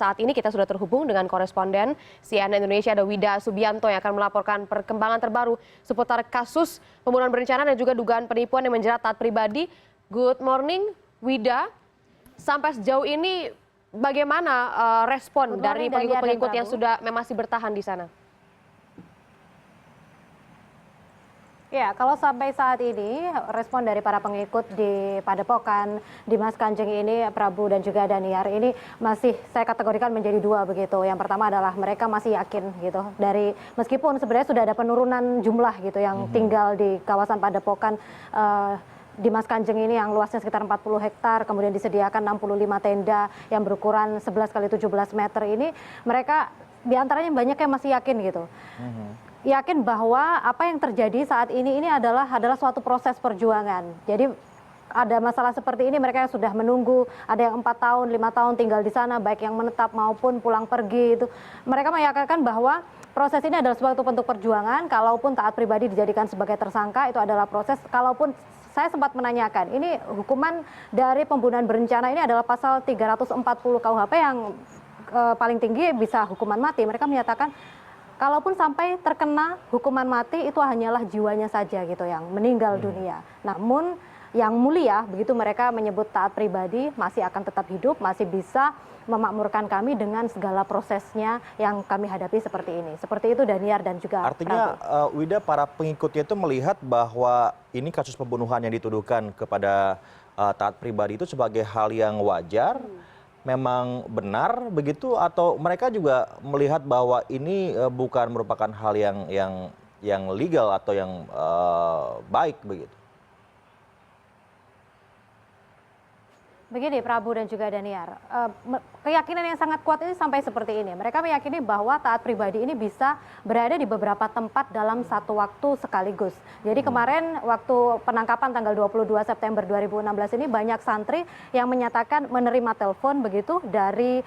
Saat ini kita sudah terhubung dengan koresponden CNN Indonesia ada Wida Subianto yang akan melaporkan perkembangan terbaru seputar kasus pembunuhan berencana dan juga dugaan penipuan yang menjerat taat pribadi. Good morning, Wida. Sampai sejauh ini bagaimana respon dari pengikut-pengikut yang sudah masih bertahan di sana? Ya, kalau sampai saat ini respon dari para pengikut di Padepokan Dimas Kanjeng ini, Prabu dan juga Daniar, ini masih saya kategorikan menjadi dua begitu. Yang pertama adalah mereka masih yakin gitu dari meskipun sebenarnya sudah ada penurunan jumlah gitu yang tinggal di kawasan Padepokan Dimas Kanjeng ini yang luasnya sekitar 40 hektar, kemudian disediakan 65 tenda yang berukuran 11 kali 17 meter ini, mereka diantaranya banyak yang masih yakin gitu. Yakin bahwa apa yang terjadi saat ini adalah suatu proses perjuangan. Jadi ada masalah seperti ini mereka yang sudah menunggu, ada yang 4 tahun, 5 tahun tinggal di sana, baik yang menetap maupun pulang pergi itu. Mereka meyakinkan bahwa proses ini adalah suatu bentuk perjuangan, kalaupun taat pribadi dijadikan sebagai tersangka itu adalah proses, kalaupun saya sempat menanyakan, ini hukuman dari pembunuhan berencana ini adalah pasal 340 KUHP yang paling tinggi bisa hukuman mati. Mereka menyatakan kalaupun sampai terkena hukuman mati itu hanyalah jiwanya saja gitu yang meninggal dunia. Namun yang mulia begitu mereka menyebut taat pribadi masih akan tetap hidup, masih bisa memakmurkan kami dengan segala prosesnya yang kami hadapi seperti ini. Seperti itu Daniar dan juga Artinya Wida, para pengikutnya itu melihat bahwa ini kasus pembunuhan yang dituduhkan kepada taat pribadi itu sebagai hal yang wajar. Memang benar begitu atau mereka juga melihat bahwa ini bukan merupakan hal yang legal atau yang baik begitu? Begini Prabu dan juga Daniar, keyakinan yang sangat kuat ini sampai seperti ini. Mereka meyakini bahwa taat pribadi ini bisa berada di beberapa tempat dalam satu waktu sekaligus. Jadi kemarin waktu penangkapan tanggal 22 September 2016 ini banyak santri yang menyatakan menerima telepon begitu dari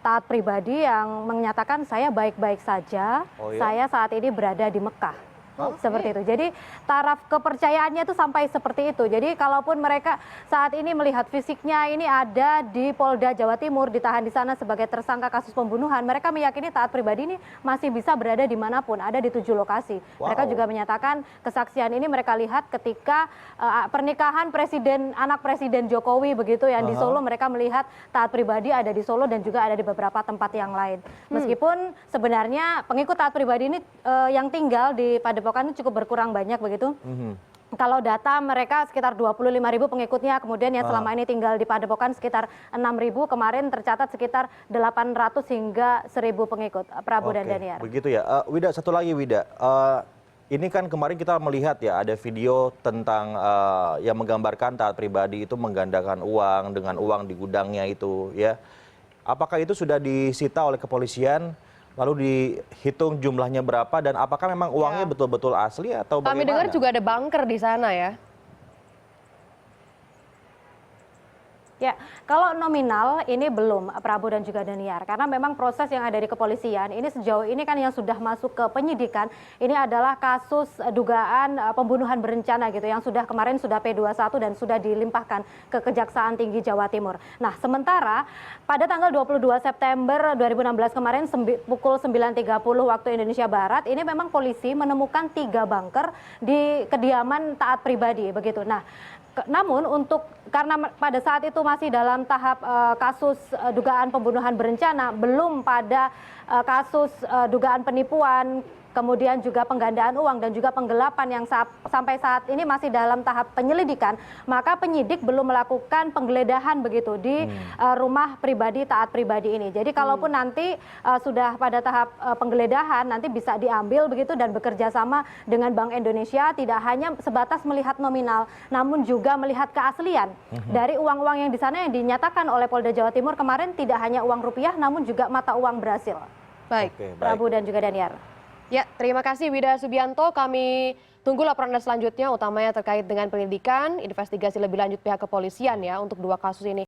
taat pribadi yang menyatakan saya baik-baik saja, saya saat ini berada di Mekah. Seperti itu. Jadi taraf kepercayaannya itu sampai seperti itu. Jadi kalaupun mereka saat ini melihat fisiknya ini ada di Polda Jawa Timur, ditahan di sana sebagai tersangka kasus pembunuhan, mereka meyakini taat pribadi ini masih bisa berada dimanapun, ada di 7 lokasi. Mereka juga menyatakan kesaksian ini mereka lihat ketika pernikahan anak Presiden Jokowi begitu yang di Solo, mereka melihat taat pribadi ada di Solo dan juga ada di beberapa tempat yang lain. Meskipun sebenarnya pengikut taat pribadi ini yang tinggal di Padepokan ini cukup berkurang banyak begitu. Kalau data mereka sekitar 25.000 pengikutnya, kemudian yang selama ini tinggal di Padepokan sekitar 6.000, kemarin tercatat sekitar 800 hingga 1.000 pengikut. Prabu dan Daniar. Begitu ya. Wida, satu lagi Wida. Ini kan kemarin kita melihat ya ada video tentang yang menggambarkan taat pribadi itu menggandakan uang dengan uang di gudangnya itu ya. Apakah itu sudah disita oleh kepolisian? Lalu dihitung jumlahnya berapa dan apakah memang uangnya betul-betul asli atau bagaimana? Kami dengar juga ada bunker di sana ya. Ya, kalau nominal ini belum Prabu dan juga Daniar, karena memang proses yang ada di kepolisian ini sejauh ini kan yang sudah masuk ke penyidikan ini adalah kasus dugaan pembunuhan berencana gitu yang kemarin sudah P21 dan sudah dilimpahkan ke Kejaksaan Tinggi Jawa Timur. Nah, sementara pada tanggal 22 September 2016 kemarin pukul 9.30 waktu Indonesia Barat ini memang polisi menemukan 3 bunker di kediaman taat pribadi begitu. Nah, namun karena pada saat itu masih dalam tahap kasus dugaan pembunuhan berencana, belum pada kasus dugaan penipuan, kemudian juga penggandaan uang dan juga penggelapan yang sampai saat ini masih dalam tahap penyelidikan, maka penyidik belum melakukan penggeledahan begitu di rumah pribadi taat pribadi ini. Jadi kalaupun nanti sudah pada tahap penggeledahan, nanti bisa diambil begitu dan bekerja sama dengan Bank Indonesia, tidak hanya sebatas melihat nominal, namun juga melihat keaslian dari uang-uang yang di sana yang dinyatakan oleh Polda Jawa Timur kemarin tidak hanya uang rupiah, namun juga mata uang Brasil. Baik, Prabu dan juga Daniar. Ya, terima kasih Wida Subianto. Kami tunggu laporan Anda selanjutnya, utamanya terkait dengan penyelidikan, investigasi lebih lanjut pihak kepolisian ya untuk 2 kasus ini.